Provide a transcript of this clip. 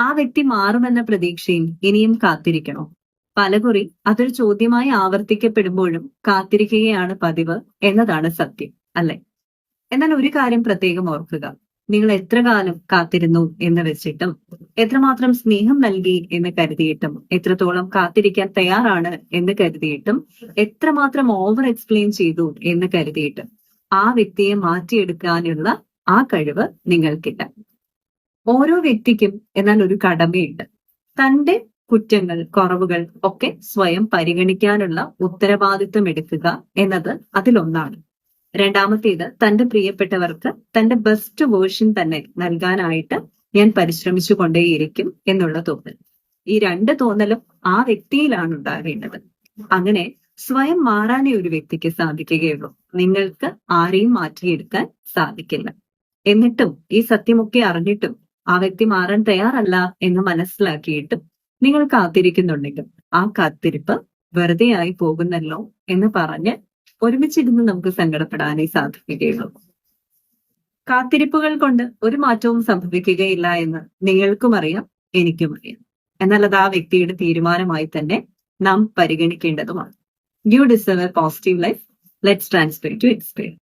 ആ വ്യക്തി മാറുമെന്ന പ്രതീക്ഷയിൽ ഇനിയും കാത്തിരിക്കണോ? പലകുറി അതൊരു ചോദ്യമായി ആവർത്തിക്കപ്പെടുമ്പോഴും കാത്തിരിക്കുകയാണ് പതിവ് എന്നതാണ് സത്യം, അല്ലെ? എന്നാൽ ഒരു കാര്യം പ്രത്യേകം ഓർക്കുക. നിങ്ങൾ എത്ര കാലം കാത്തിരുന്നു എന്ന് വെച്ചിട്ടും, എത്രമാത്രം സ്നേഹം നൽകി എന്ന് കരുതിയിട്ടും, എത്രത്തോളം കാത്തിരിക്കാൻ തയ്യാറാണ് എന്ന് കരുതിയിട്ടും, എത്രമാത്രം ഓവർ എക്സ്പ്ലെയിൻ ചെയ്തു എന്ന് കരുതിയിട്ടും ആ വ്യക്തിയെ മാറ്റിയെടുക്കാനുള്ള ആ കഴിവ് നിങ്ങൾക്കില്ല. ഓരോ വ്യക്തിക്കും എന്നാൽ ഒരു കടമയുണ്ട്. തന്റെ കുറ്റങ്ങൾ, കുറവുകൾ ഒക്കെ സ്വയം പരിഗണിക്കാനുള്ള ഉത്തരവാദിത്വം എടുക്കുക എന്നത് അതിലൊന്നാണ്. രണ്ടാമത്തേത്, തന്റെ പ്രിയപ്പെട്ടവർക്ക് തന്റെ ബെസ്റ്റ് വേർഷൻ തന്നെ നൽകാനായിട്ട് ഞാൻ പരിശ്രമിച്ചു കൊണ്ടേയിരിക്കും എന്നുള്ള തോന്നൽ. ഈ രണ്ട് തോന്നലും ആ വ്യക്തിയിലാണ് ഉണ്ടാകേണ്ടത്. അങ്ങനെ സ്വയം മാറാനേ ഒരു വ്യക്തിക്ക് സാധിക്കുകയുള്ളൂ. നിങ്ങൾക്ക് ആരെയും മാറ്റിയെടുക്കാൻ സാധിക്കില്ല. എന്നിട്ടും ഈ സത്യമൊക്കെ അറിഞ്ഞിട്ടും ആ വ്യക്തി മാറാൻ തയ്യാറല്ല എന്ന് മനസ്സിലാക്കിയിട്ടും നിങ്ങൾ കാത്തിരിക്കുന്നുണ്ടെങ്കിൽ ആ കാത്തിരിപ്പ് വെറുതെ ആയി പോകുന്നല്ലോ എന്ന് പറഞ്ഞ് ഒരുമിച്ചിരുന്ന് നമുക്ക് സങ്കടപ്പെടാനേ സാധിക്കുകയുള്ളൂ. കാത്തിരിപ്പുകൾ കൊണ്ട് ഒരു മാറ്റവും സംഭവിക്കുകയില്ല എന്ന് നിങ്ങൾക്കും അറിയാം, എനിക്കും അറിയാം. എന്നാൽ അത് ആ വ്യക്തിയുടെ തീരുമാനമായി തന്നെ നാം പരിഗണിക്കേണ്ടതുമാണ്. You deserve a positive life. Let's transfer to experience.